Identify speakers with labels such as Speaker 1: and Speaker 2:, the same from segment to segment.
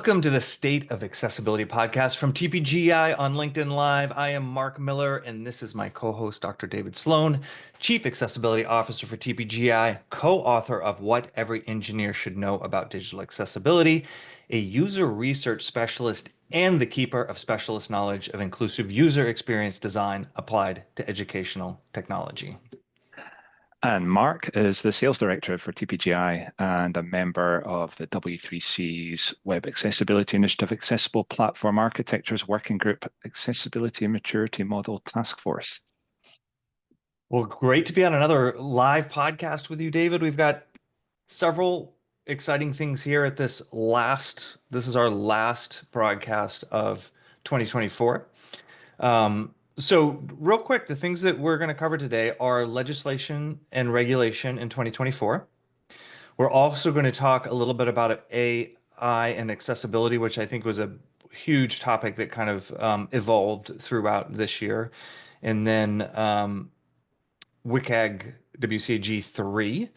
Speaker 1: Welcome to the State of Accessibility podcast from TPGI on LinkedIn Live. I am Mark Miller, and this is my co-host, Dr. David Sloan, Chief Accessibility Officer for TPGI, co-author of What Every Engineer Should Know About Digital Accessibility, a user research specialist, and the keeper of specialist knowledge of inclusive user experience design applied to educational technology.
Speaker 2: And Mark is the sales director for TPGI and a member of the W3C's Web Accessibility Initiative Accessible Platform Architectures Working Group Accessibility and Maturity Model Task Force.
Speaker 1: Well, great to be on another live podcast with you, David. We've got several exciting things here at this is our last broadcast of 2024. So real quick, the things that we're going to cover today are legislation and regulation in 2024. We're also going to talk a little bit about AI and accessibility, which I think was a huge topic that kind of evolved throughout this year. And then WCAG WCAG 3.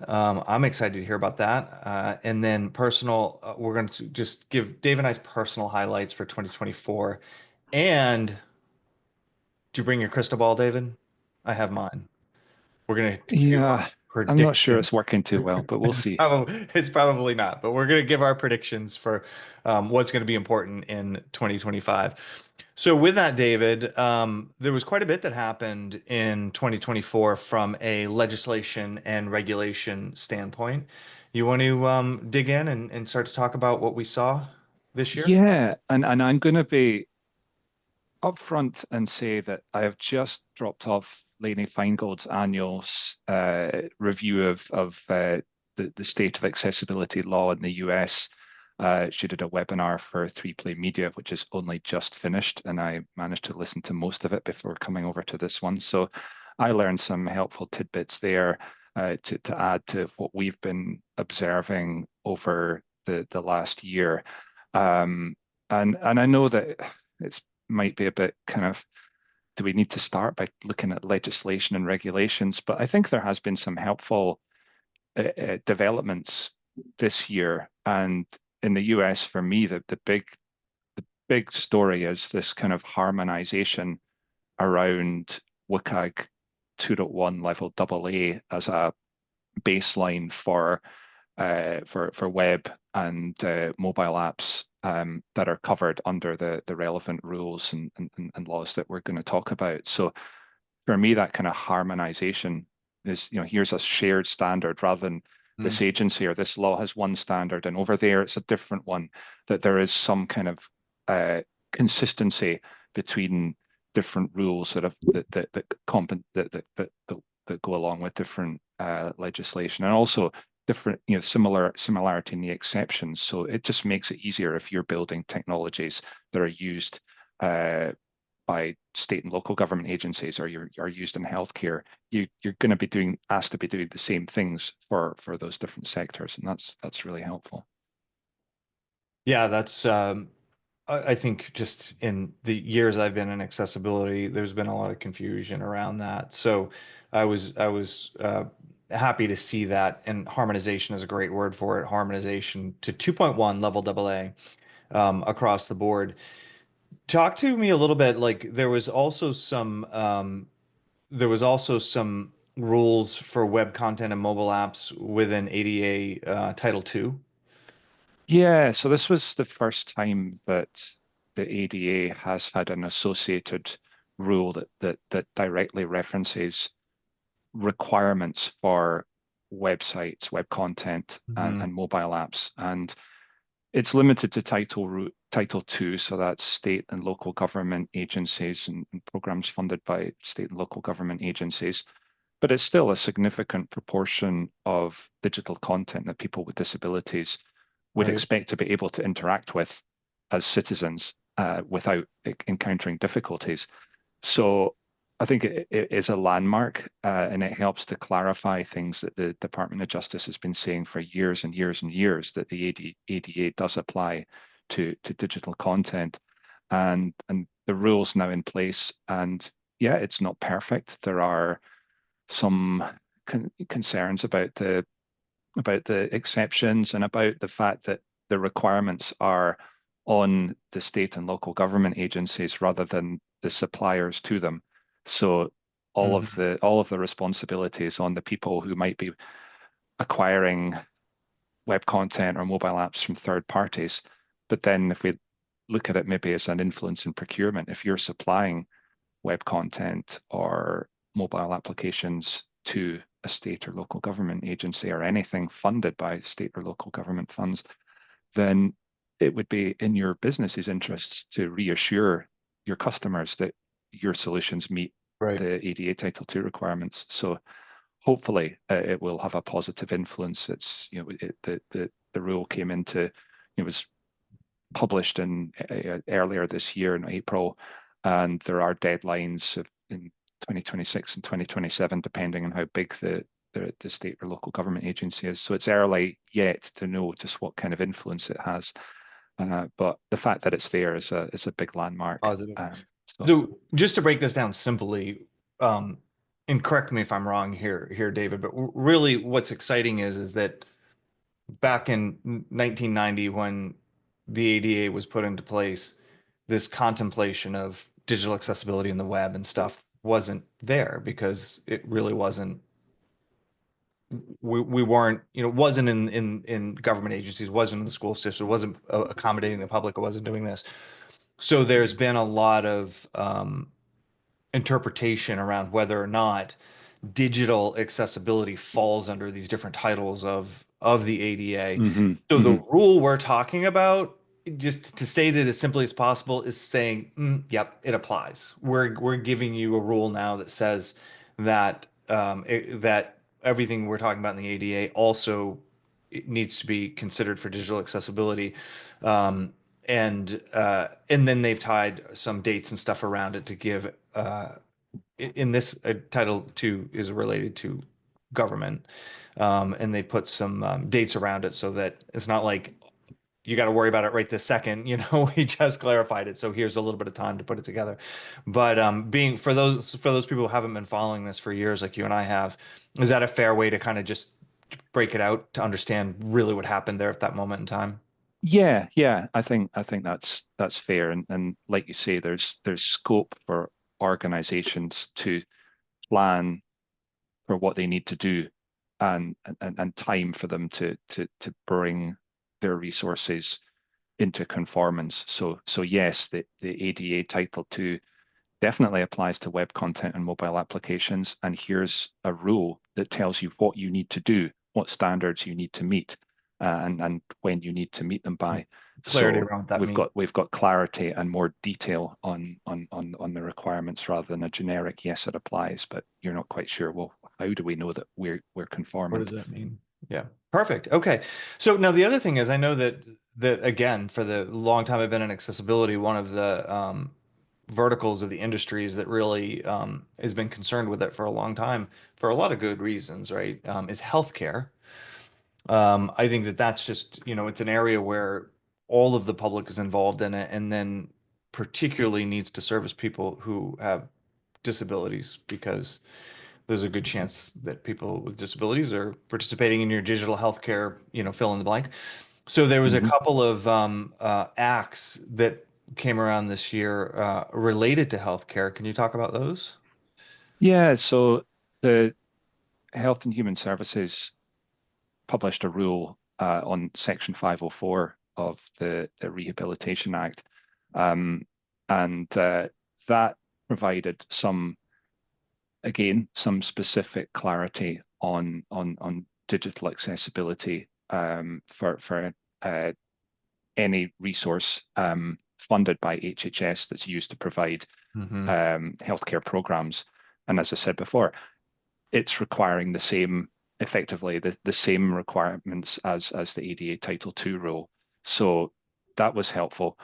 Speaker 1: I'm excited to hear about that. And then we're going to just give Dave and I's personal highlights for 2024. And did you bring your crystal ball, David? I have mine. We're going to give our
Speaker 2: Yeah, I'm not sure
Speaker 1: predictions.
Speaker 2: it's working too well, but we'll see.
Speaker 1: It's probably not, but we're going to give our predictions for what's going to be important in 2025. So with that, David, there was quite a bit that happened in 2024 from a legislation and regulation standpoint. You want to dig in and start to talk about what we saw this year?
Speaker 2: Yeah, and I'm going to be upfront and say that I have just dropped off Lainey Feingold's annual review of the state of accessibility law in the US. She did a webinar for 3Play Media, which is only just finished, and I managed to listen to most of it before coming over to this one. So I learned some helpful tidbits there to add to what we've been observing over the last year. And I know that it's might be a bit kind of, do we need to start by looking at legislation and regulations? But I think there has been some helpful developments this year. And in the US, for me, the big story is this kind of harmonization around WCAG 2.1 level AA as a baseline for web and mobile apps that are covered under the relevant rules and laws that we're going to talk about. So for me, that kind of harmonization is, here's a shared standard rather than
Speaker 1: Mm.
Speaker 2: this agency or this law has one standard and over there it's a different one, that there is some kind of consistency between different rules that go along with different legislation, and also different, similarity in the exceptions. So it just makes it easier if you're building technologies that are used by state and local government agencies, or are used in healthcare. You're going to be asked to be doing the same things for those different sectors, and that's really helpful.
Speaker 1: Yeah, that's I think just in the years I've been in accessibility, there's been a lot of confusion around that. So I was happy to see that, and harmonization is a great word for it. Harmonization to 2.1 level AA across the board. Talk to me a little bit. Like there was also some rules for web content and mobile apps within ADA Title II.
Speaker 2: Yeah, so this was the first time that the ADA has had an associated rule that directly references requirements for websites, web content, and mobile apps. And it's limited to Title II, so that's state and local government agencies and programs funded by state and local government agencies. But it's still a significant proportion of digital content that people with disabilities would
Speaker 1: Right.
Speaker 2: expect to be able to interact with as citizens without encountering difficulties. So I think it is a landmark, and it helps to clarify things that the Department of Justice has been saying for years and years and years, that the ADA does apply to digital content, and the rules now in place. And yeah, it's not perfect. There are some concerns about the exceptions and about the fact that the requirements are on the state and local government agencies rather than the suppliers to them. So
Speaker 1: Mhm.
Speaker 2: all of the responsibility is on the people who might be acquiring web content or mobile apps from third parties. But then if we look at it maybe as an influence in procurement, if you're supplying web content or mobile applications to a state or local government agency or anything funded by state or local government funds, then it would be in your business's interests to reassure your customers that your solutions meet
Speaker 1: Right.
Speaker 2: the ADA Title II requirements. So hopefully it will have a positive influence. It's, the rule came into, it was published in earlier this year in April, and there are deadlines in 2026 and 2027, depending on how big the state or local government agency is. So it's early yet to know just what kind of influence it has. But the fact that it's there is a big landmark.
Speaker 1: Positive.
Speaker 2: So.
Speaker 1: So just to break this down simply, um, and correct me if I'm wrong here, David, but really what's exciting is that back in 1990, when the ADA was put into place, this contemplation of digital accessibility in the web and stuff wasn't there because it really wasn't. We weren't, wasn't in government agencies, wasn't in the school system, wasn't accommodating the public, it wasn't doing this. So there's been a lot of interpretation around whether or not digital accessibility falls under these different titles of the ADA.
Speaker 2: Hmm.
Speaker 1: So the
Speaker 2: Hmm.
Speaker 1: rule we're talking about, just to state it as simply as possible, is saying, yep, it applies. We're giving you a rule now that says that that everything we're talking about in the ADA also it needs to be considered for digital accessibility. And then they've tied some dates and stuff around it to give in this Title II is related to government, and they put some dates around it so that it's not like you got to worry about it right this second. We just clarified it, so here's a little bit of time to put it together. But being for those people who haven't been following this for years, like you and I have, is that a fair way to kind of just break it out to understand really what happened there at that moment in time?
Speaker 2: Yeah, yeah, I think that's fair. And like you say, there's scope for organizations to plan for what they need to do and time for them to bring their resources into conformance. So yes, the ADA Title II definitely applies to web content and mobile applications. And here's a rule that tells you what you need to do, what standards you need to meet, and when you need to meet them by.
Speaker 1: Clarity
Speaker 2: So
Speaker 1: around what that
Speaker 2: we've
Speaker 1: means.
Speaker 2: got clarity and more detail on the requirements rather than a generic yes, it applies, but you're not quite sure, well, how do we know that we're
Speaker 1: What does
Speaker 2: conformant?
Speaker 1: that mean? Yeah. Perfect. Okay. So now the other thing is I know that again, for the long time I've been in accessibility, one of the verticals of the industries that really has been concerned with it for a long time for a lot of good reasons, right? Is healthcare. I think that that's just, it's an area where all of the public is involved in it and then particularly needs to service people who have disabilities because there's a good chance that people with disabilities are participating in your digital healthcare, fill in the blank. So there was a
Speaker 2: Hmm.
Speaker 1: couple of acts that came around this year related to healthcare. Can you talk about those?
Speaker 2: Yeah, so the Health and Human Services published a rule on Section 504 of the Rehabilitation Act. Um, and that provided some specific clarity on digital accessibility for uh, any resource funded by HHS that's used to provide
Speaker 1: Hmm.
Speaker 2: healthcare programs. And as I said before, it's requiring effectively the same requirements as the ADA Title II rule. So that was helpful.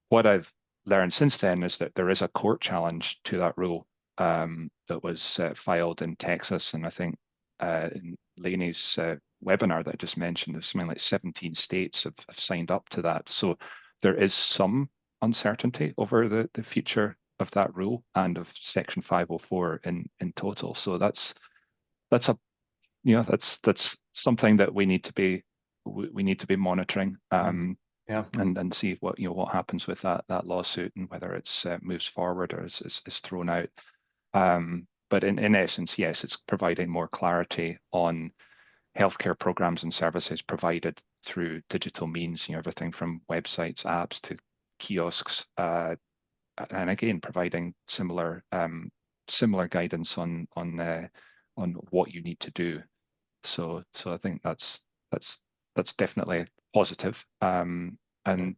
Speaker 2: What I've learned since then is that there is a court challenge to that rule that was filed in Texas, and I think in Laney's webinar that I just mentioned, there's something like 17 states have signed up to that. So there is some uncertainty over the future of that rule and of Section 504 in total. So that's a that's something that we need to be we need to be monitoring
Speaker 1: Yeah.
Speaker 2: and see what happens with that lawsuit and whether it's moves forward or is thrown out. But in essence, yes, it's providing more clarity on healthcare programs and services provided through digital means, everything from websites, apps to kiosks, and again, providing similar guidance on what you need to do. So I think that's definitely positive. And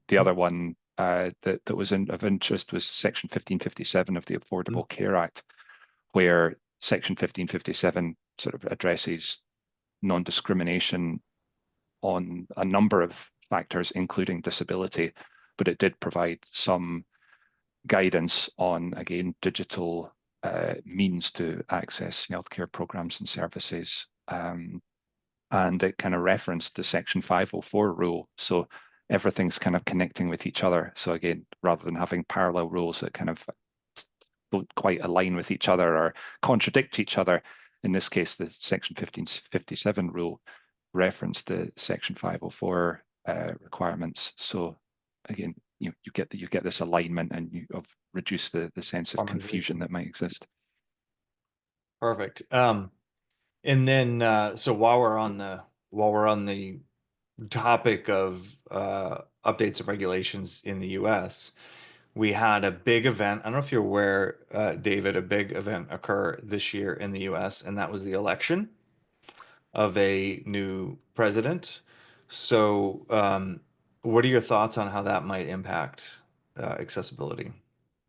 Speaker 2: the other one that was of interest was Section 1557 of the
Speaker 1: Mhm.
Speaker 2: Affordable Care Act, where Section 1557 sort of addresses non-discrimination on a number of factors, including disability, but it did provide some guidance on, again, digital means to access healthcare programs and services. And it kind of referenced the Section 504 rule. So everything's kind of connecting with each other. So again, rather than having parallel rules that kind of don't quite align with each other or contradict each other, in this case, the Section 1557 rule referenced the Section 504 requirements. So again, you get this alignment and you have reduced the sense of confusion
Speaker 1: Harmonization.
Speaker 2: that might exist.
Speaker 1: Perfect. And then so while we're on the topic of updates and regulations in the US, we had a big event. I don't know if you're aware, David, a big event occur this year in the US, and that was the election of a new president. So, what are your thoughts on how that might impact accessibility?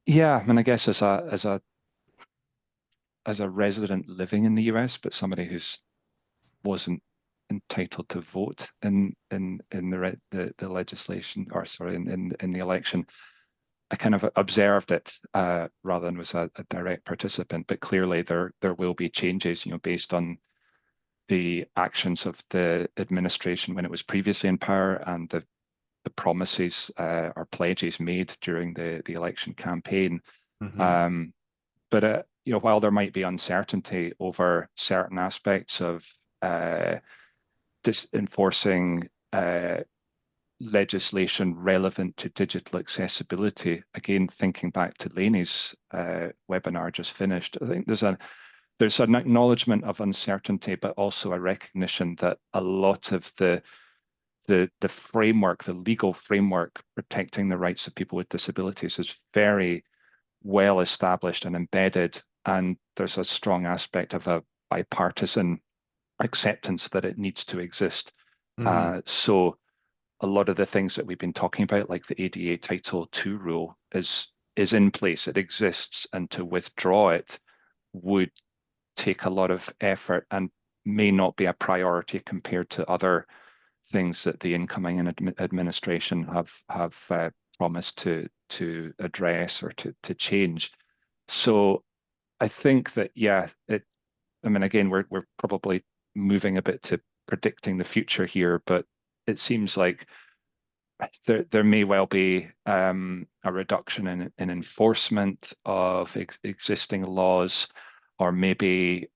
Speaker 2: Yeah, I mean, I guess as a resident living in the US, but somebody who's wasn't entitled to vote in the legislation, or sorry, in the election. I kind of observed it rather than was a direct participant, but clearly there will be changes, based on the actions of the administration when it was previously in power and the promises or pledges made during the election campaign.
Speaker 1: Hmm.
Speaker 2: Um, but while there might be uncertainty over certain aspects of enforcing legislation relevant to digital accessibility. Again, thinking back to Lainey's webinar just finished, I think there's an acknowledgement of uncertainty, but also a recognition that a lot of the framework, the legal framework protecting the rights of people with disabilities is very well established and embedded, and there's a strong aspect of a bipartisan acceptance that it needs to exist.
Speaker 1: Hmm.
Speaker 2: So a lot of the things that we've been talking about, like the ADA Title II rule, is in place. It exists, and to withdraw it would take a lot of effort and may not be a priority compared to other things that the incoming administration have promised to address or to change. So I think that, yeah, I mean, again, we're probably moving a bit to predicting the future here, but it seems like there may well be a reduction in enforcement of existing laws, or maybe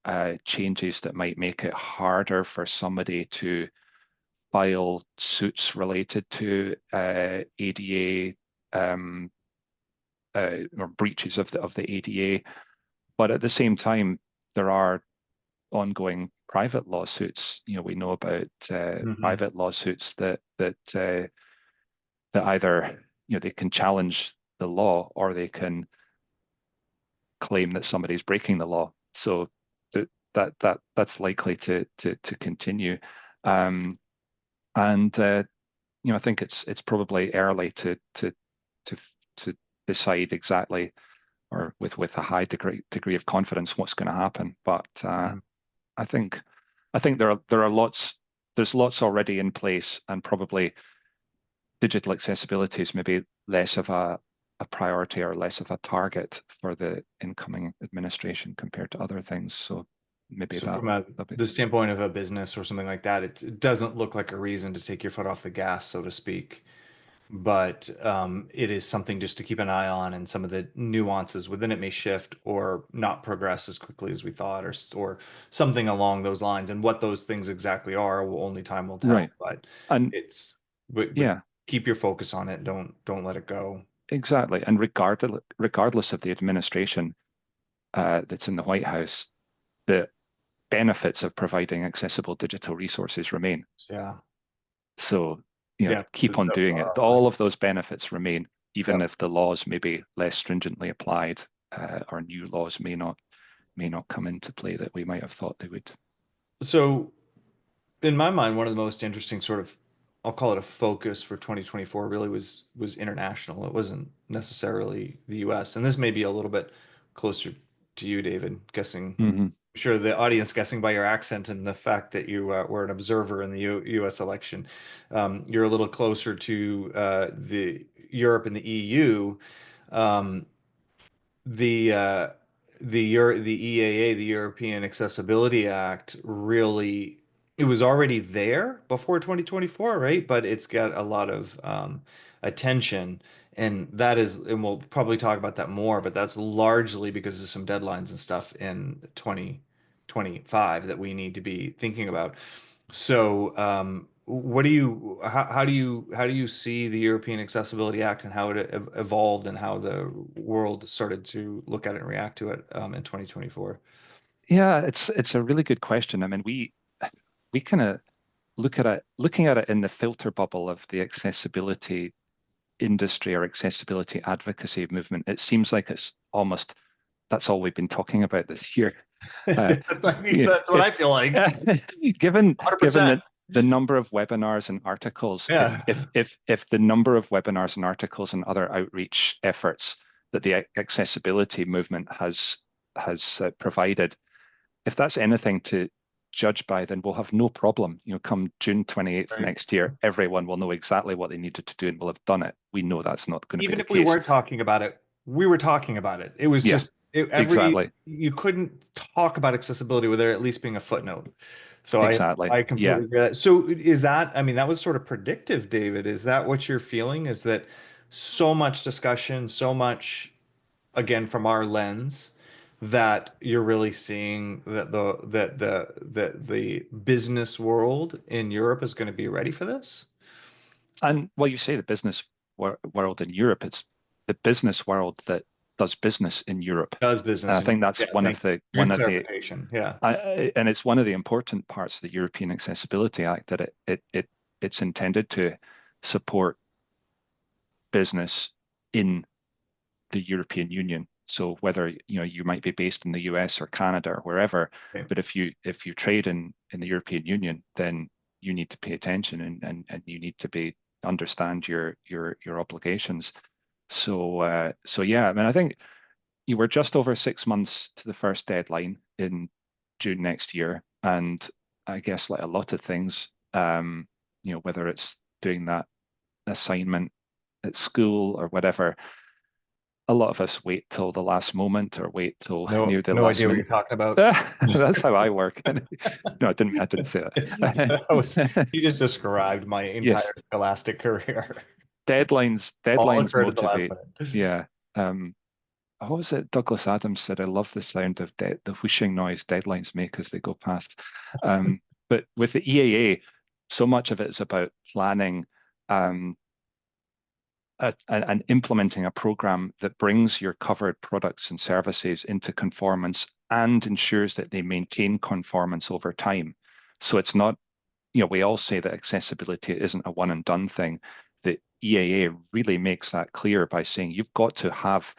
Speaker 2: changes that might make it harder for somebody to file suits related to ADA or breaches of the ADA. But at the same time, there are ongoing private lawsuits. We know about
Speaker 1: Hmm.
Speaker 2: private lawsuits that either they can challenge the law or they can claim that somebody's breaking the law. So that's likely to continue. Um, and I think it's probably early to to decide exactly, or with a high degree of confidence, what's going to happen. But I think there are there's lots already in place, and probably digital accessibility is maybe less of a priority or less of a target for the incoming administration compared to other things. So maybe
Speaker 1: So
Speaker 2: that
Speaker 1: from
Speaker 2: that'll be.
Speaker 1: the standpoint of a business or something like that, it doesn't look like a reason to take your foot off the gas, so to speak. but it is something just to keep an eye on, and some of the nuances within it may shift or not progress as quickly as we thought, or something along those lines. And what those things exactly are, only time will tell.
Speaker 2: Right.
Speaker 1: But
Speaker 2: And
Speaker 1: it's but
Speaker 2: yeah,
Speaker 1: keep your focus on it. Don't let it go.
Speaker 2: exactly. And regardless of the administration that's in the White House, the benefits of providing accessible digital resources remain.
Speaker 1: Yeah,
Speaker 2: So,
Speaker 1: yeah,
Speaker 2: keep on doing it. All of those benefits remain,
Speaker 1: yeah.
Speaker 2: even if the laws may be less stringently applied, or new laws may not come into play that we might have thought they would.
Speaker 1: So in my mind, one of the most interesting sort of, I'll call it a focus for 2024 really was international. It wasn't necessarily the US. And this may be a little bit closer to you, David, guessing.
Speaker 2: Hmm.
Speaker 1: I'm sure the audience guessing by your accent and the fact that you were an observer in the US election. You're a little closer to the Europe and the EU. Um, the the EAA, the European Accessibility Act, really, it was already there before 2024, right? But it's got a lot of attention, and that is, and we'll probably talk about that more, but that's largely because of some deadlines and stuff in 2025 that we need to be thinking about. So, what do you, how do you see the European Accessibility Act and how it evolved and how the world started to look at it and react to it in 2024?
Speaker 2: Yeah, it's a really good question. I mean, we kind of looking at it in the filter bubble of the accessibility industry or accessibility advocacy movement. It seems like it's almost that's all we've been talking about this year. Uh,
Speaker 1: I think
Speaker 2: yeah,
Speaker 1: that's what I
Speaker 2: if
Speaker 1: feel like.
Speaker 2: given
Speaker 1: 100%.
Speaker 2: that the number of webinars and articles,
Speaker 1: Yeah.
Speaker 2: if the number of webinars and articles and other outreach efforts that the accessibility movement has provided, if that's anything to judge by, then we'll have no problem. Come June 28th
Speaker 1: Right.
Speaker 2: next year, everyone will know exactly what they needed to do and will have done it. We know that's not going to be
Speaker 1: Even
Speaker 2: the
Speaker 1: if we
Speaker 2: case.
Speaker 1: weren't talking about it, we were talking about it. It was
Speaker 2: Yeah,
Speaker 1: just
Speaker 2: exactly.
Speaker 1: you couldn't talk about accessibility without there at least being a footnote. So
Speaker 2: Exactly.
Speaker 1: I
Speaker 2: Yeah.
Speaker 1: completely agree with that. So is that, I mean, that was sort of predictive, David. Is that what you're feeling? Is that so much discussion, so much, again, from our lens, that you're really seeing that the business world in Europe is going to be ready for this?
Speaker 2: And well, you say the business world in Europe, it's the business world that does business in Europe.
Speaker 1: Does
Speaker 2: And
Speaker 1: business
Speaker 2: I
Speaker 1: in
Speaker 2: think
Speaker 1: Europe?
Speaker 2: that's
Speaker 1: Yeah, thank you. Good clarification. Yeah.
Speaker 2: and it's one of the important parts of the European Accessibility Act that it's intended to support business in the European Union. So whether you might be based in the US or Canada or wherever,
Speaker 1: Okay.
Speaker 2: but if you trade in the European Union, then you need to pay attention and you need to be understand your obligations. So yeah, I mean I think you were just over 6 months to the first deadline in June next year, and I guess like a lot of things, whether it's doing that assignment at school or whatever, a lot of us wait till the last moment or wait till
Speaker 1: No,
Speaker 2: near the
Speaker 1: no
Speaker 2: last
Speaker 1: idea what you're
Speaker 2: minute.
Speaker 1: talking about.
Speaker 2: That's how I work. No, I didn't say
Speaker 1: That was,
Speaker 2: that.
Speaker 1: you just described my
Speaker 2: Yes,
Speaker 1: entire scholastic career. All
Speaker 2: deadlines
Speaker 1: occurred at the last
Speaker 2: motivate.
Speaker 1: minute.
Speaker 2: Yeah. What was it? Douglas Adams said, "I love the sound of the whooshing noise deadlines make as they go past." But with the EAA, so much of it is about planning, um, and implementing a program that brings your covered products and services into conformance and ensures that they maintain conformance over time. So it's not, we all say that accessibility isn't a one and done thing. The EAA really makes that clear by saying you've got to have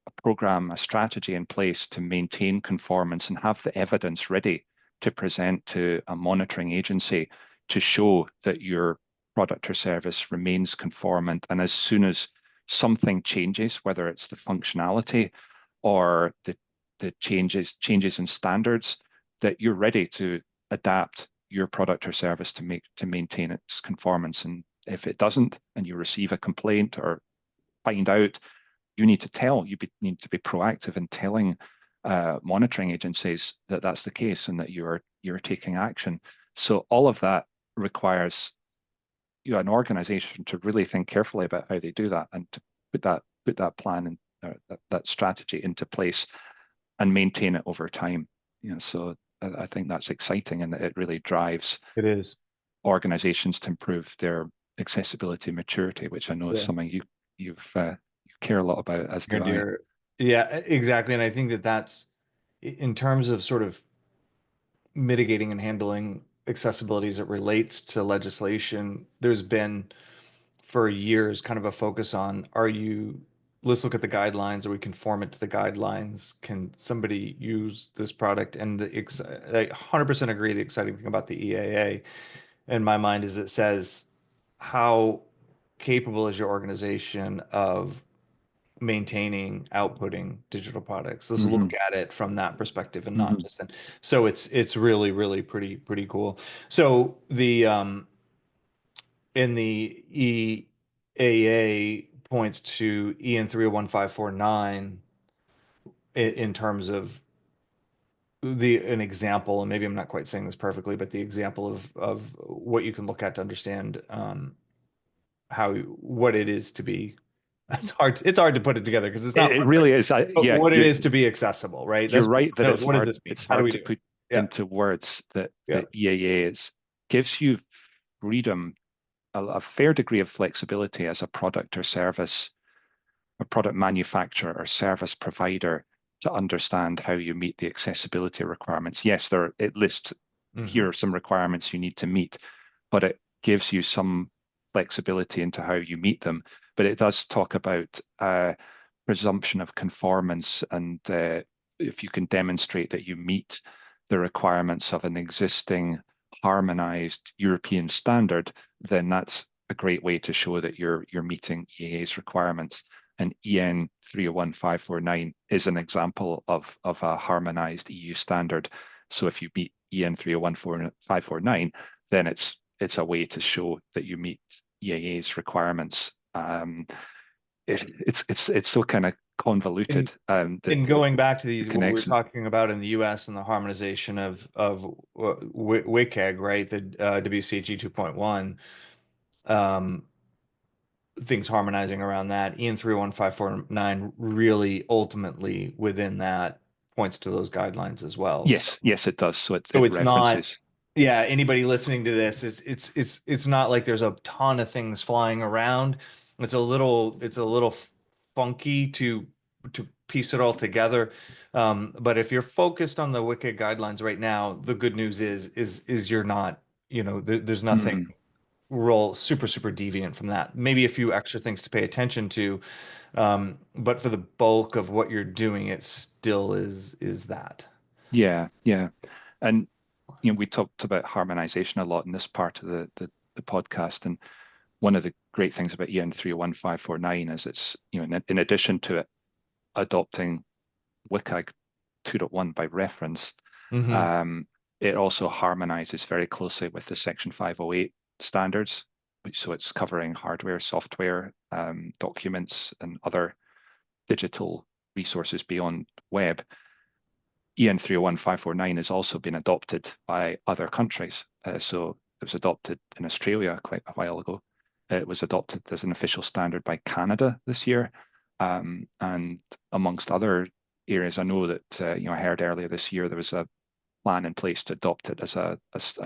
Speaker 2: a program, a strategy in place to maintain conformance and have the evidence ready to present to a monitoring agency to show that your product or service remains conformant. And as soon as something changes, whether it's the functionality or the changes in standards, that you're ready to adapt your product or service to maintain its conformance. And if it doesn't, and you receive a complaint or find out, need to be proactive in telling monitoring agencies that that's the case and that you're taking action. So all of that requires an organization to really think carefully about how they do that and to put that plan and that strategy into place and maintain it over time. So I think that's exciting and that it really drives
Speaker 1: It is.
Speaker 2: organizations to improve their accessibility maturity, which I know is
Speaker 1: Yeah.
Speaker 2: something you care a lot about, as
Speaker 1: Near
Speaker 2: do
Speaker 1: and
Speaker 2: I.
Speaker 1: dear. Yeah, exactly. And I think that that's in terms of sort of mitigating and handling accessibility as it relates to legislation, there's been for years kind of a focus on let's look at the guidelines. Are we conform it to the guidelines? Can somebody use this product? And I 100% agree. The exciting thing about the EAA in my mind is it says how capable is your organization of maintaining, outputting digital products. Let's
Speaker 2: Hmm.
Speaker 1: look at it from that perspective and not
Speaker 2: Hmm.
Speaker 1: just then. So it's really, really pretty cool. So the in the EAA points to EN 301549 in terms of the an example, and maybe I'm not quite saying this perfectly, but the example of what you can look at to understand how what it is to be. It's hard to put it together because it's
Speaker 2: It,
Speaker 1: not
Speaker 2: it
Speaker 1: perfect.
Speaker 2: really is.
Speaker 1: But
Speaker 2: Yeah,
Speaker 1: what it is to be accessible, right?
Speaker 2: you're
Speaker 1: That's
Speaker 2: right that
Speaker 1: what does this mean?
Speaker 2: it's
Speaker 1: How do we
Speaker 2: hard to
Speaker 1: do it?
Speaker 2: put
Speaker 1: Yeah,
Speaker 2: into words that
Speaker 1: yeah.
Speaker 2: the EAA gives you freedom, a fair degree of flexibility as a product or service, a product manufacturer or service provider to understand how you meet the accessibility requirements. Yes, it lists
Speaker 1: Hmm.
Speaker 2: here are some requirements you need to meet, but it gives you some flexibility into how you meet them. But it does talk about presumption of conformance, and if you can demonstrate that you meet the requirements of an existing harmonized European standard, then that's a great way to show that you're meeting EA's requirements. And EN 301549 is an example of a harmonized EU standard. So if you meet EN 301549, then it's a way to show that you meet EAA's requirements. It's so kind of
Speaker 1: In
Speaker 2: convoluted,
Speaker 1: in
Speaker 2: the
Speaker 1: going back to
Speaker 2: the
Speaker 1: these, what we were
Speaker 2: connection.
Speaker 1: talking about in the U.S. and the harmonization of WCAG, right? The WCAG 2.1, things harmonizing around that. EN 31549 really ultimately within that points to those guidelines as well. So
Speaker 2: Yes, it does. So
Speaker 1: So
Speaker 2: it
Speaker 1: it's not,
Speaker 2: references.
Speaker 1: yeah, anybody listening to this it's not like there's a ton of things flying around. It's a little funky to piece it all together. But if you're focused on the Wicked guidelines right now, the good news is you're not, there's nothing
Speaker 2: Mhm.
Speaker 1: real super deviant from that. Maybe a few extra things to pay attention to, but for the bulk of what you're doing, it still is that.
Speaker 2: Yeah. And we talked about harmonization a lot in this part of the podcast. And one of the great things about EN 31549 is it's, in addition to it adopting WCAG 2.1 by reference,
Speaker 1: Hmm.
Speaker 2: um, it also harmonizes very closely with the Section 508 standards. So it's covering hardware, software, documents, and other digital resources beyond web. EN 301549 has also been adopted by other countries. So it was adopted in Australia quite a while ago. It was adopted as an official standard by Canada this year. And amongst other areas, I know that I heard earlier this year there was a plan in place to adopt it as a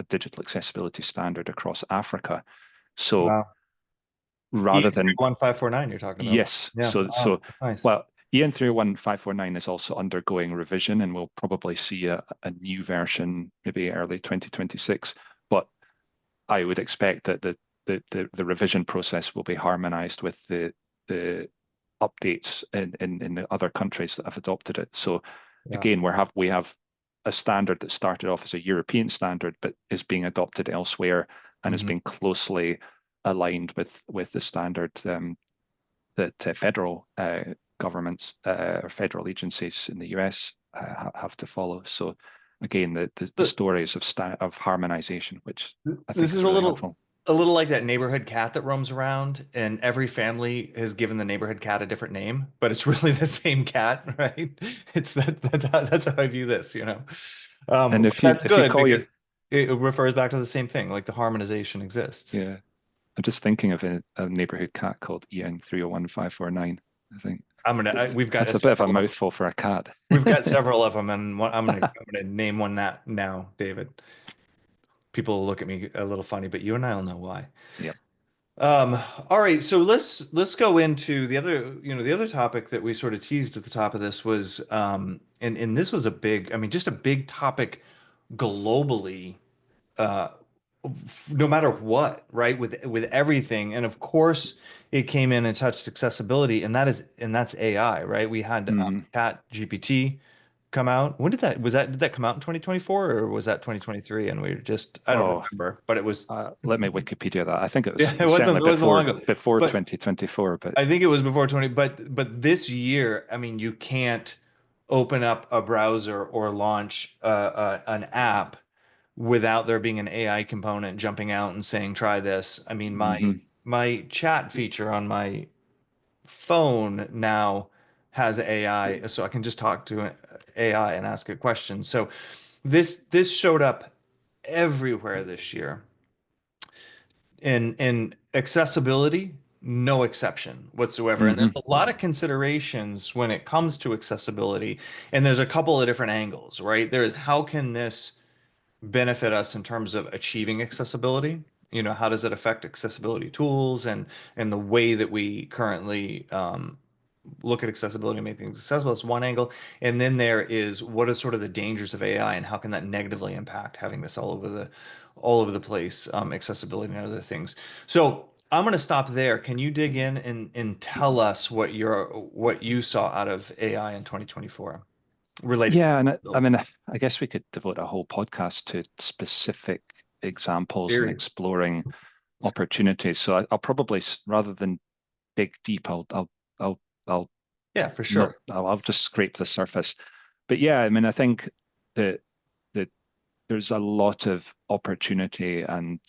Speaker 2: digital accessibility standard across Africa. So
Speaker 1: Wow.
Speaker 2: rather than
Speaker 1: 1549 you're talking about.
Speaker 2: Yes.
Speaker 1: Yeah.
Speaker 2: So
Speaker 1: Oh, nice.
Speaker 2: well, EN 31549 is also undergoing revision, and we'll probably see a new version maybe early 2026. But I would expect that the revision process will be harmonized with the updates in the other countries that have adopted it. So
Speaker 1: Yeah.
Speaker 2: again, we have a standard that started off as a European standard, but is being adopted elsewhere and has
Speaker 1: Hmm.
Speaker 2: been closely aligned with the standard that federal governments or federal agencies in the US have to follow. So again, the
Speaker 1: But
Speaker 2: stories of harmonization, which I
Speaker 1: this
Speaker 2: think
Speaker 1: is
Speaker 2: is
Speaker 1: a
Speaker 2: really
Speaker 1: little
Speaker 2: helpful.
Speaker 1: a little like that neighborhood cat that roams around, and every family has given the neighborhood cat a different name, but it's really the same cat, right? That's how I view this.
Speaker 2: And
Speaker 1: But
Speaker 2: if you
Speaker 1: that's
Speaker 2: if you
Speaker 1: good
Speaker 2: call
Speaker 1: because
Speaker 2: your
Speaker 1: it refers back to the same thing, like the harmonization exists.
Speaker 2: yeah I'm just thinking of a neighborhood cat called Ian 301549. I think
Speaker 1: We've got
Speaker 2: that's a bit of a
Speaker 1: several of them.
Speaker 2: mouthful for a cat.
Speaker 1: We've got several of them, and I'm gonna name one that now, David. People will look at me a little funny, but you and I will know why.
Speaker 2: Yep.
Speaker 1: Um, all right, so let's go into the other, the other topic that we sort of teased at the top of this was, and this was a big, I mean, just a big topic globally, uh, no matter what, right? With everything, and of course, it came in and touched accessibility, and that's AI, right? We had
Speaker 2: Mhm.
Speaker 1: Chat GPT come out. When did that come out in 2024 or was that 2023? And we were just, I don't
Speaker 2: Oh,
Speaker 1: remember, but it was,
Speaker 2: let me Wikipedia that. I think it
Speaker 1: yeah,
Speaker 2: was certainly
Speaker 1: it wasn't long ago.
Speaker 2: before
Speaker 1: But
Speaker 2: 2024, but
Speaker 1: I think it was before 20, but this year, I mean, you can't open up a browser or launch an app without there being an AI component jumping out and saying, try this. I mean,
Speaker 2: mhm.
Speaker 1: my chat feature on my phone now has AI, so I can just talk to AI and ask it questions. So this showed up everywhere this year. In accessibility, no exception whatsoever. And there's
Speaker 2: Mhm.
Speaker 1: a lot of considerations when it comes to accessibility, and there's a couple of different angles, right? There's how can this benefit us in terms of achieving accessibility? How does it affect accessibility tools and the way that we currently look at accessibility and make things accessible? That's one angle. And then there is what are sort of the dangers of AI and how can that negatively impact having this all over the place, accessibility and other things. So I'm going to stop there. Can you dig in and tell us what you saw out of AI in 2024 related to
Speaker 2: Yeah, and I
Speaker 1: accessibility?
Speaker 2: mean, I guess we could devote a whole podcast to specific examples and
Speaker 1: Series.
Speaker 2: exploring opportunities. So I'll probably, rather than dig deep, I'll, I'll
Speaker 1: Yeah, for
Speaker 2: not,
Speaker 1: sure.
Speaker 2: I'll just scrape the surface. But yeah, I mean, I think that that there's a lot of opportunity and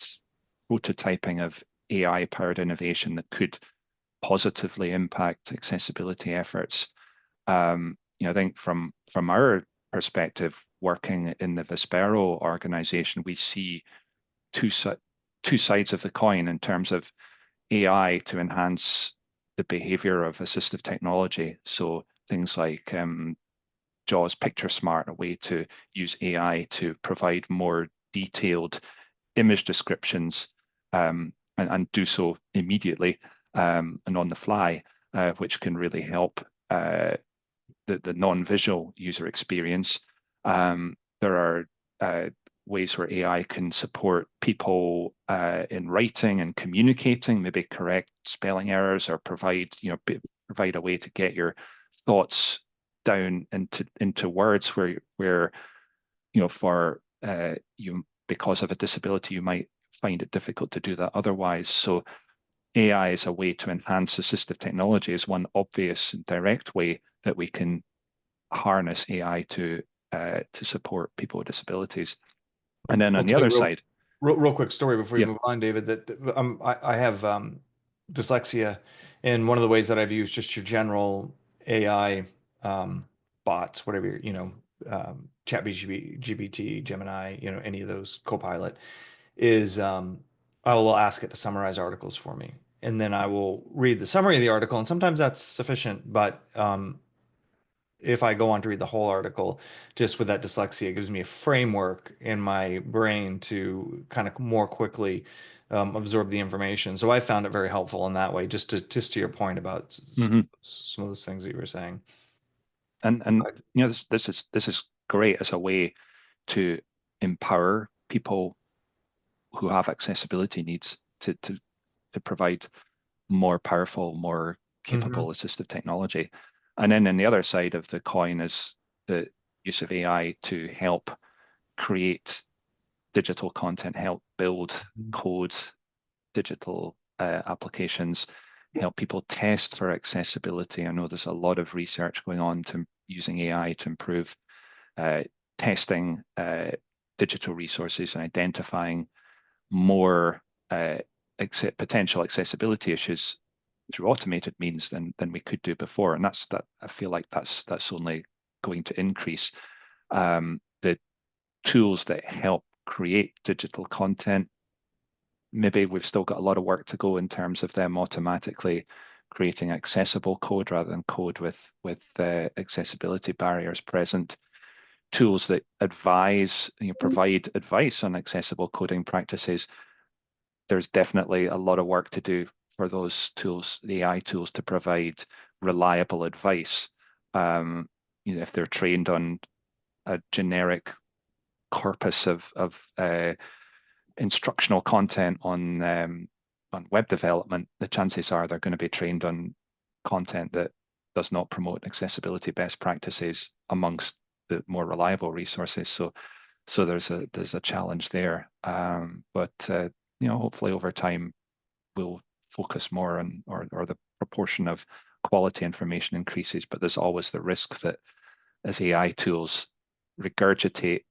Speaker 2: prototyping of AI-powered innovation that could positively impact accessibility efforts. I think from our perspective, working in the Vispero organization, we see two si- two sides of the coin in terms of AI to enhance the behavior of assistive technology. So things like JAWS Picture Smart, a way to use AI to provide more detailed image descriptions, and do so immediately, and on the fly, which can really help the non-visual user experience. There are ways where AI can support people in writing and communicating, maybe correct spelling errors or provide a way to get your thoughts down into words where for you, because of a disability, you might find it difficult to do that otherwise. So AI is a way to enhance assistive technology, is one obvious and direct way that we can harness AI to support people with disabilities. And then
Speaker 1: I'll
Speaker 2: on the
Speaker 1: tell
Speaker 2: other
Speaker 1: you
Speaker 2: side,
Speaker 1: real quick story before you
Speaker 2: yeah.
Speaker 1: move on, David, that I have dyslexia, and one of the ways that I've used just your general AI bots, whatever, GPT, Gemini, any of those Copilot, is I will ask it to summarize articles for me. And then I will read the summary of the article, and sometimes that's sufficient, but if I go on to read the whole article, just with that dyslexia, it gives me a framework in my brain to kind of more quickly absorb the information. So I found it very helpful in that way. Just to your point about
Speaker 2: Mhm.
Speaker 1: some of those things that you were saying.
Speaker 2: And this is great as a way to empower people who have accessibility needs to provide more powerful, more
Speaker 1: Hmm.
Speaker 2: capable assistive technology. And then on the other side of the coin is the use of AI to help create digital content, help build code, digital applications, help people test for accessibility. I know there's a lot of research going on to using AI to improve uh, testing digital resources and identifying more potential accessibility issues through automated means than we could do before. And that I feel like that's only going to increase. The tools that help create digital content maybe we've still got a lot of work to go in terms of them automatically creating accessible code rather than code with accessibility barriers present. Tools that provide advice on accessible coding practices. There's definitely a lot of work to do for those tools, the AI tools, to provide reliable advice. Um, if they're trained on a generic corpus of instructional content on web development, the chances are they're going to be trained on content that does not promote accessibility best practices amongst the more reliable resources. So there's a challenge there. But hopefully over time we'll focus more on or the proportion of quality information increases. But there's always the risk that as AI tools regurgitate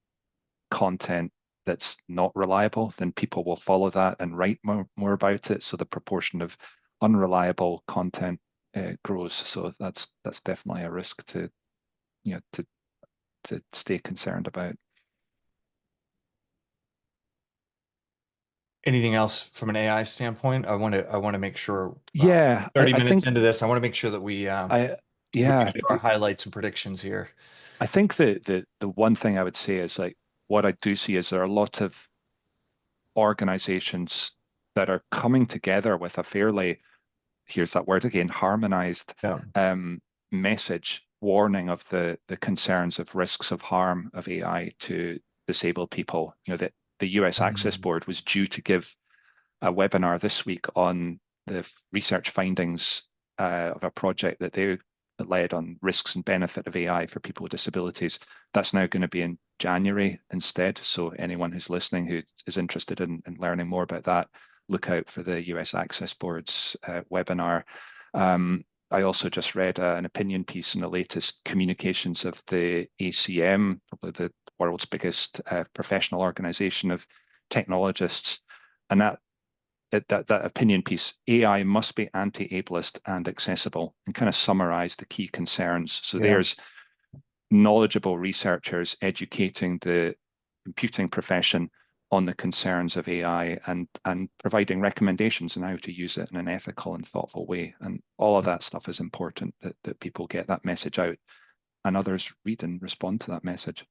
Speaker 2: content that's not reliable, then people will follow that and write more about it. So the proportion of unreliable content grows. So that's definitely a risk to you know to stay concerned about.
Speaker 1: Anything else from an AI standpoint? I want to make sure
Speaker 2: Yeah,
Speaker 1: 30
Speaker 2: I
Speaker 1: minutes
Speaker 2: think
Speaker 1: into this, I want to make sure that
Speaker 2: I
Speaker 1: we
Speaker 2: yeah,
Speaker 1: can do our highlights and predictions here.
Speaker 2: I think the one thing I would say is like what I do see is there are a lot of organizations that are coming together with a fairly, here's that word again, harmonized
Speaker 1: Yeah.
Speaker 2: um, message warning of the concerns of risks of harm of AI to disabled people. That the US Access
Speaker 1: Mhm.
Speaker 2: Board was due to give a webinar this week on the research findings of a project that they led on risks and benefit of AI for people with disabilities. That's now going to be in January instead. So anyone who's listening who is interested in learning more about that, look out for the US Access Board's webinar. I also just read an opinion piece in the latest communications of the ACM, probably the world's biggest professional organization of technologists. And that opinion piece, AI must be anti-ableist and accessible, and kind of summarize the key concerns. So
Speaker 1: Yeah.
Speaker 2: there's knowledgeable researchers educating the computing profession on the concerns of AI and providing recommendations on how to use it in an ethical and thoughtful way. And all of that stuff is important that people get that message out and others read and respond to that message.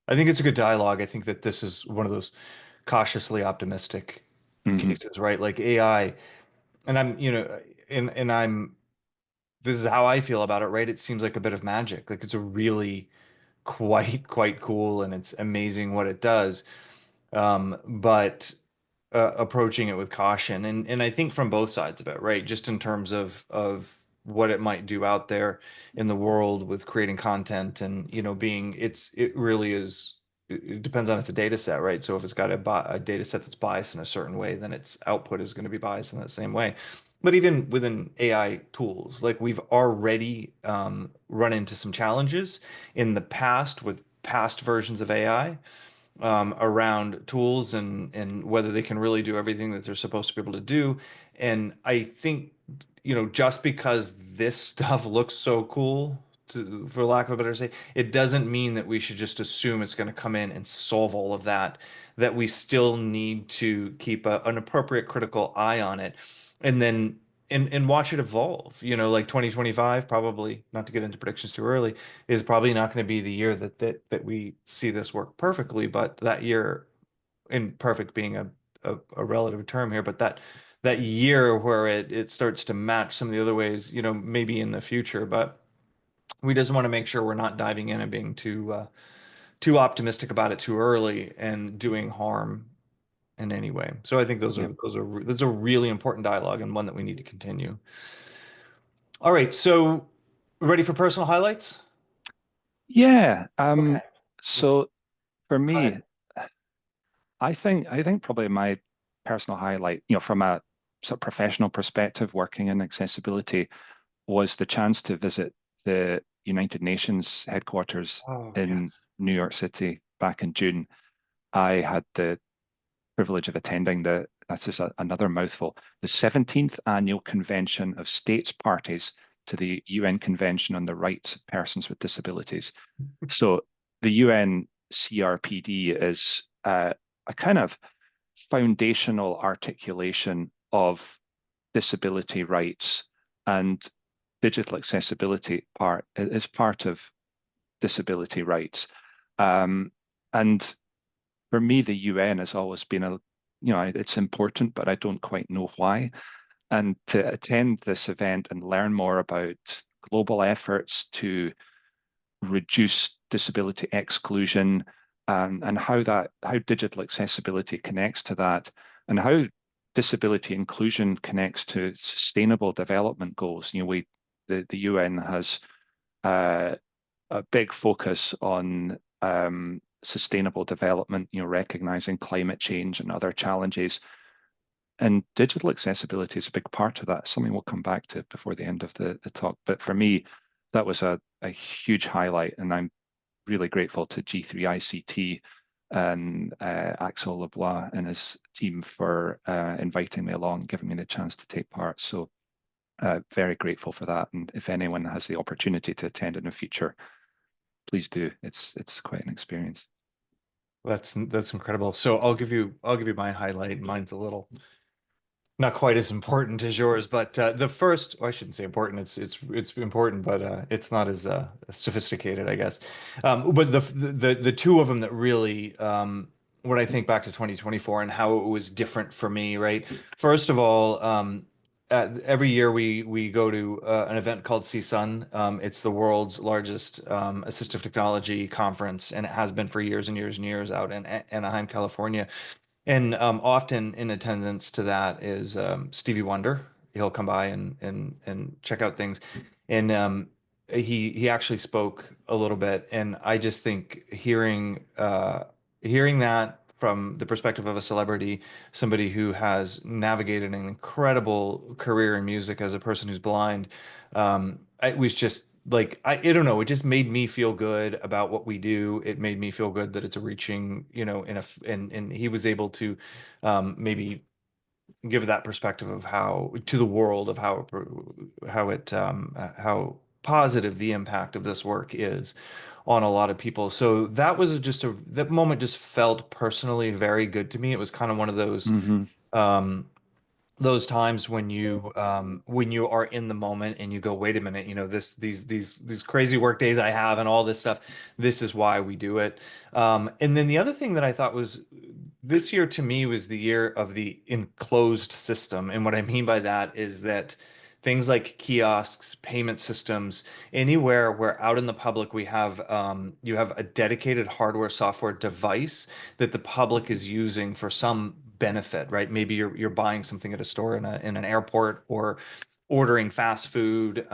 Speaker 1: I think it's a good dialogue. I think that this is one of those cautiously optimistic
Speaker 2: Hmm.
Speaker 1: cases, right? Like AI, and I'm this is how I feel about it, right? It seems like a bit of magic. Like it's a really quite cool and it's amazing what it does. But approaching it with caution and I think from both sides of it, right? Just in terms of what it might do out there in the world with creating content and being it really is it depends on its data set, right? So if it's got a data set that's biased in a certain way, then its output is going to be biased in that same way. But even within AI tools, like we've already run into some challenges in the past with past versions of AI around tools and whether they can really do everything that they're supposed to be able to do. And I think, just because this stuff looks so cool, for lack of a better say, it doesn't mean that we should just assume it's going to come in and solve all of that. That we still need to keep an appropriate critical eye on it, and then and watch it evolve. Like 2025, probably not to get into predictions too early is probably not going to be the year that we see this work perfectly, but that year, in perfect being a relative term here, but that year where it starts to match some of the other ways, maybe in the future, but we just want to make sure we're not diving in and being too optimistic about it too early and doing harm in any way. So I think
Speaker 2: Yeah.
Speaker 1: that's a really important dialogue and one that we need to continue. All right, so ready for personal highlights?
Speaker 2: Yeah.
Speaker 1: Okay. Yeah,
Speaker 2: So for
Speaker 1: go ahead.
Speaker 2: me, I think probably my personal highlight, from a sort of professional perspective, working in accessibility, was the chance to visit the United Nations headquarters
Speaker 1: Oh,
Speaker 2: in
Speaker 1: yes.
Speaker 2: New York City back in June. I had the privilege of attending that's just another mouthful, the 17th annual convention of states parties to the UN Convention on the Rights of Persons with Disabilities. So the UN CRPD is a kind of foundational articulation of disability rights, and digital accessibility part is part of disability rights. And for me, the UN has always been it's important, but I don't quite know why. And to attend this event and learn more about global efforts to reduce disability exclusion, and how digital accessibility connects to that, and how disability inclusion connects to sustainable development goals. The UN has a big focus on sustainable development, recognizing climate change and other challenges. And digital accessibility is a big part of that, something we'll come back to before the end of the talk. But for me, that was a huge highlight, and I'm really grateful to G3ICT and Axel LeBlanc and his team for inviting me along, giving me the chance to take part. So very grateful for that. And if anyone has the opportunity to attend in the future, please do. It's quite an experience.
Speaker 1: That's incredible. So I'll give you my highlight. Mine's a little not quite as important as yours, but the first, I shouldn't say important. It's important, but it's not as sophisticated, I guess. But the two of them that really, when I think back to 2024 and how it was different for me, right? First of all, every year we go to an event called CSUN. It's the world's largest assistive technology conference, and it has been for years and years and years out in Anaheim, California. And often in attendance to that is Stevie Wonder. He'll come by and check out things, and he actually spoke a little bit, and I just think hearing that from the perspective of a celebrity, somebody who has navigated an incredible career in music as a person who's blind, it was just like I don't know, it just made me feel good about what we do. It made me feel good that it's a reaching, and he was able to maybe give that perspective of how to the world of how positive the impact of this work is on a lot of people. So that was just that moment just felt personally very good to me. It was kind of one of
Speaker 2: Hmm.
Speaker 1: um those times when you are in the moment and you go, wait a minute, these crazy work days I have and all this stuff, this is why we do it. And then the other thing that I thought was this year to me was the year of the enclosed system. And what I mean by that is that things like kiosks, payment systems, anywhere where out in the public we have you have a dedicated hardware software device that the public is using for some benefit, right? Maybe you're buying something at a store in an airport or ordering fast food.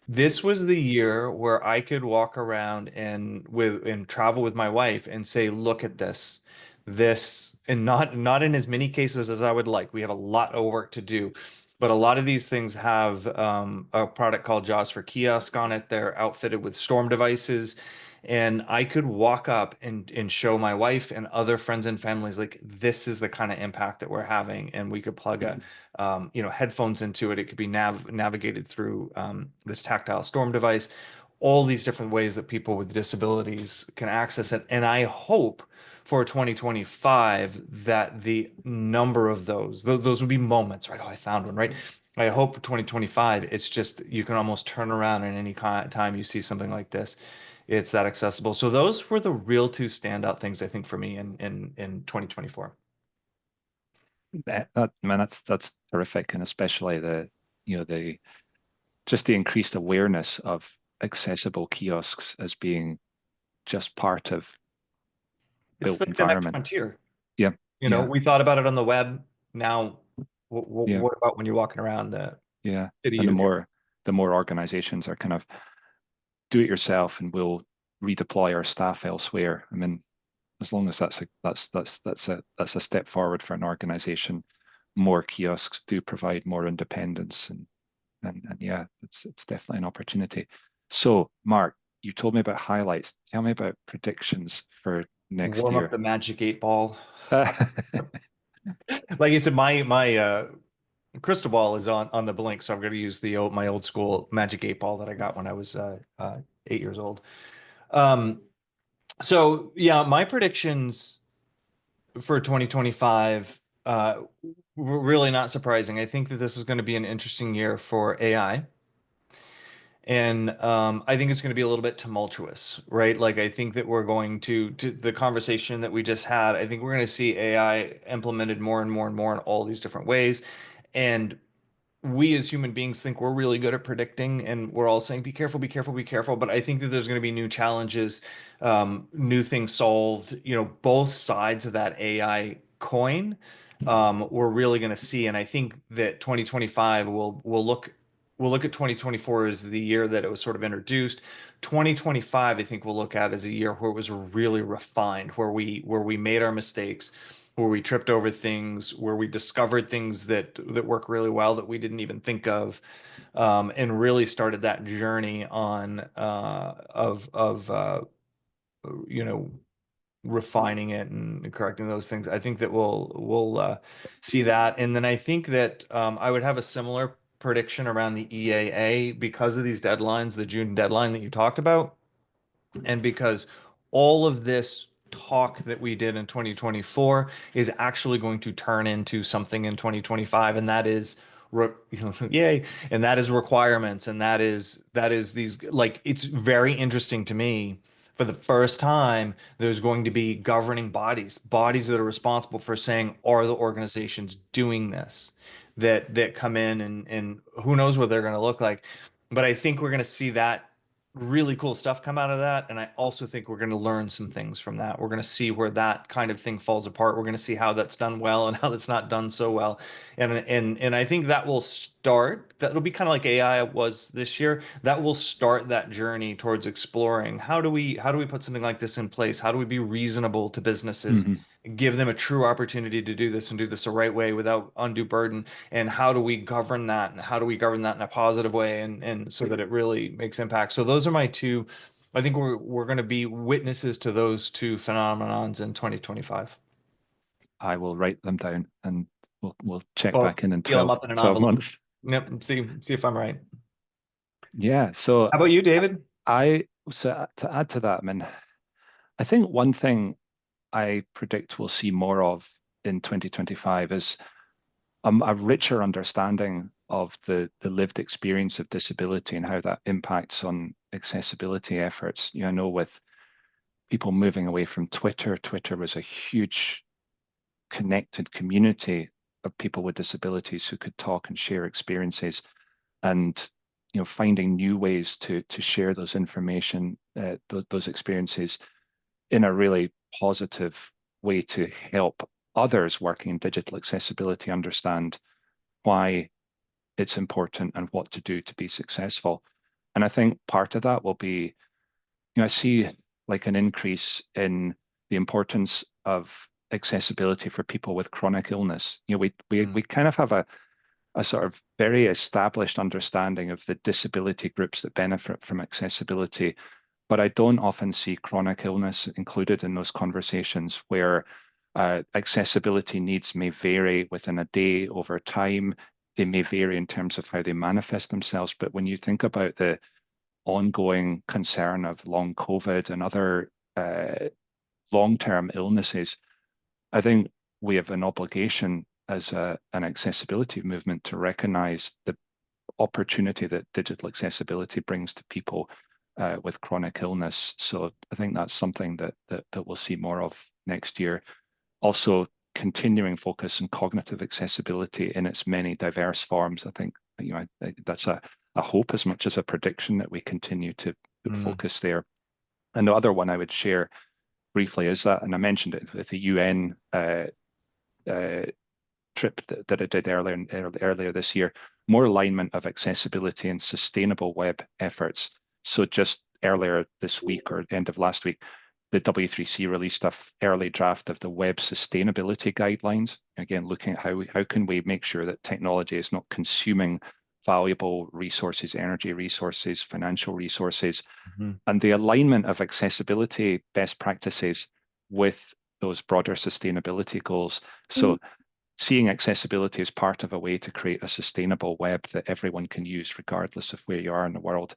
Speaker 1: This was the year where I could walk around and travel with my wife and say, look at this, and not in as many cases as I would like. We have a lot of work to do, but a lot of these things have a product called Jaws for Kiosk on it. They're outfitted with Storm devices. And I could walk up and show my wife and other friends and families like this is the kind of impact that we're having, and we could plug a headphones into it. It could be navigated through this tactile Storm device, all these different ways that people with disabilities can access it. And I hope for 2025 that the number of those would be moments, right? Oh, I found one, right? I hope 2025, it's just you can almost turn around at any time you see something like this. It's that accessible. So those were the real two standout things I think for me in 2024.
Speaker 2: Man, that's terrific, and especially the just the increased awareness of accessible kiosks as being just part of
Speaker 1: It's
Speaker 2: built
Speaker 1: like the next
Speaker 2: environment.
Speaker 1: frontier.
Speaker 2: Yeah, yeah,
Speaker 1: We thought about it on the web. Now,
Speaker 2: yeah,
Speaker 1: what about when you're walking around the
Speaker 2: yeah.
Speaker 1: city
Speaker 2: And
Speaker 1: using it?
Speaker 2: the more organizations are kind of do it yourself, and we'll redeploy our staff elsewhere. I mean, as long as that's a step forward for an organization, more kiosks do provide more independence, and yeah, it's definitely an opportunity. So, Mark, you told me about highlights. Tell me about predictions for next
Speaker 1: Warm up
Speaker 2: year.
Speaker 1: the magic 8 ball. Like you said, my crystal ball is on the blink, so I'm going to use my old school magic 8 ball that I got when I was 8 years old. Um, so yeah, my predictions. for 2025, really not surprising. I think that this is going to be an interesting year for AI. And I think it's going to be a little bit tumultuous, right? Like I think that we're going to the conversation that we just had. I think we're going to see AI implemented more and more and more in all these different ways. And we as human beings think we're really good at predicting, and we're all saying, be careful, be careful, be careful. But I think that there's going to be new challenges, new things solved, both sides of that AI coin. We're really going to see. And I think that 2025 we'll look at 2024 as the year that it was sort of introduced. 2025, I think we'll look at as a year where it was really refined, where we made our mistakes, where we tripped over things, where we discovered things that work really well that we didn't even think of, and really started that journey on of you know refining it and correcting those things. I think that we'll see that, and then I think that I would have a similar prediction around the EAA because of these deadlines, the June deadline that you talked about. And because all of this talk that we did in 2024 is actually going to turn into something in 2025, and that is yay, and that is requirements, and that is these, like, it's very interesting to me. For the first time, there's going to be governing bodies that are responsible for saying, are the organizations doing this? That come in, and who knows what they're going to look like. But I think we're going to see that really cool stuff come out of that. And I also think we're going to learn some things from that. We're going to see where that kind of thing falls apart. We're going to see how that's done well and how that's not done so well. And I think that will start, that'll be kind of like AI was this year. That will start that journey towards exploring how do we put something like this in place? How do we be reasonable to businesses?
Speaker 2: Hmm.
Speaker 1: Give them a true opportunity to do this and do this the right way without undue burden. And how do we govern that? And how do we govern that in a positive way, and so that it really makes impact? So those are my two. I think we're going to be witnesses to those two phenomenons in 2025.
Speaker 2: I will write them down and we'll check
Speaker 1: Well,
Speaker 2: back in
Speaker 1: seal them
Speaker 2: 12,
Speaker 1: up in an
Speaker 2: 12
Speaker 1: envelope.
Speaker 2: months.
Speaker 1: Yep. See if I'm right.
Speaker 2: Yeah. So
Speaker 1: How about you, David?
Speaker 2: so to add to that, I mean, I think one thing I predict we'll see more of in 2025 is a richer understanding of the lived experience of disability and how that impacts on accessibility efforts. I know with people moving away from Twitter, Twitter was a huge connected community of people with disabilities who could talk and share experiences, and finding new ways to share those information, those experiences in a really positive way to help others working in digital accessibility understand why it's important and what to do to be successful. And I think part of that will be, I see like an increase in the importance of accessibility for people with chronic illness. We kind of have a sort of very established understanding of the disability groups that benefit from accessibility, but I don't often see chronic illness included in those conversations where accessibility needs may vary within a day over time. They may vary in terms of how they manifest themselves. But when you think about the ongoing concern of long COVID and other long-term illnesses, I think we have an obligation as an accessibility movement to recognize the opportunity that digital accessibility brings to people with chronic illness. So I think that's something that we'll see more of next year. Also, continuing focus on cognitive accessibility in its many diverse forms. I think that's a hope as much as a prediction that we continue to
Speaker 1: Mm,
Speaker 2: focus there. And the other one I would share briefly is that, and I mentioned it with the UN uh, trip that I did earlier this year, more alignment of accessibility and sustainable web efforts. So just earlier this week or end of last week, the W3C released a early draft of the web sustainability guidelines. Again, looking at how can we make sure that technology is not consuming valuable resources, energy resources, financial resources,
Speaker 1: mhm.
Speaker 2: and the alignment of accessibility best practices with those broader sustainability goals. So seeing accessibility as part of a way to create a sustainable web that everyone can use regardless of where you are in the world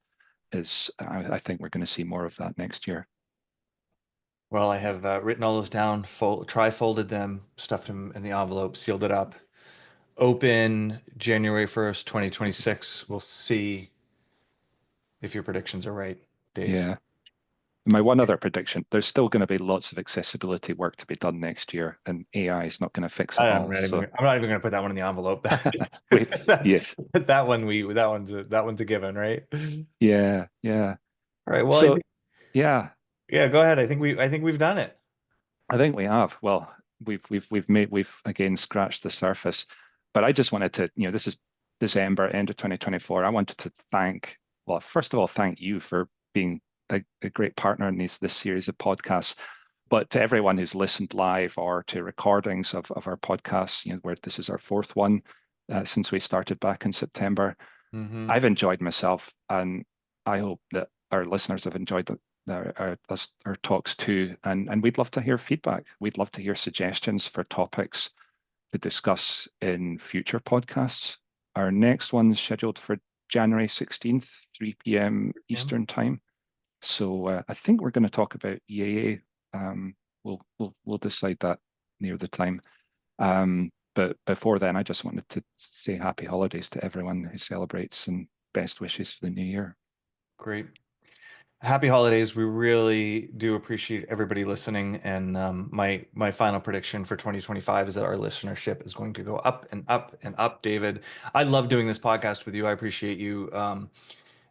Speaker 2: is, I think we're going to see more of that next year.
Speaker 1: Well, I have written all those down, tri-folded them, stuffed them in the envelope, sealed it up. Open January 1st, 2026. We'll see if your predictions are right, Dave.
Speaker 2: Yeah. My one other prediction, there's still going to be lots of accessibility work to be done next year, and AI is not going to fix it all. So
Speaker 1: I'm not even going to put that one in the envelope.
Speaker 2: wait,
Speaker 1: That's
Speaker 2: yes,
Speaker 1: that one's a given, right?
Speaker 2: yeah, yeah.
Speaker 1: All right. Well, I
Speaker 2: So
Speaker 1: think
Speaker 2: yeah,
Speaker 1: yeah, go ahead. I think we've done it.
Speaker 2: I think we have. Well, we've again scratched the surface, but I just wanted to, this is December, end of 2024. I wanted to well, first of all, thank you for being a great partner in this series of podcasts. But to everyone who's listened live or to recordings of our podcasts, where this is our fourth one since we started back in September,
Speaker 1: Hmm.
Speaker 2: I've enjoyed myself, and I hope that our listeners have enjoyed our talks too. And we'd love to hear feedback. We'd love to hear suggestions for topics to discuss in future podcasts. Our next one's scheduled for January 16th, 3 p.m.
Speaker 1: Yeah,
Speaker 2: Eastern time. So I think we're going to talk about EAA. We'll decide that near the time. But before then, I just wanted to say happy holidays to everyone who celebrates and best wishes for the new year.
Speaker 1: great. Happy holidays. We really do appreciate everybody listening. And my final prediction for 2025 is that our listenership is going to go up and up and up. David, I love doing this podcast with you. I appreciate you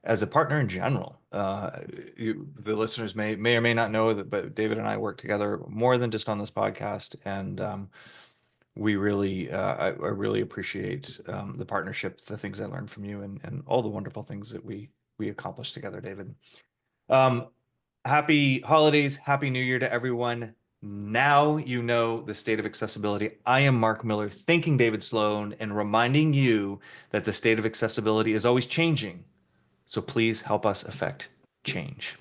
Speaker 1: as a partner in general. The listeners may or may not know that, but David and I work together more than just on this podcast, and I really appreciate the partnership, the things I learned from you, and all the wonderful things that we accomplished together, David. Um, Happy holidays, happy new year to everyone. Now you know the state of accessibility. I am Mark Miller, thanking David Sloan and reminding you that the state of accessibility is always changing. So please help us affect change.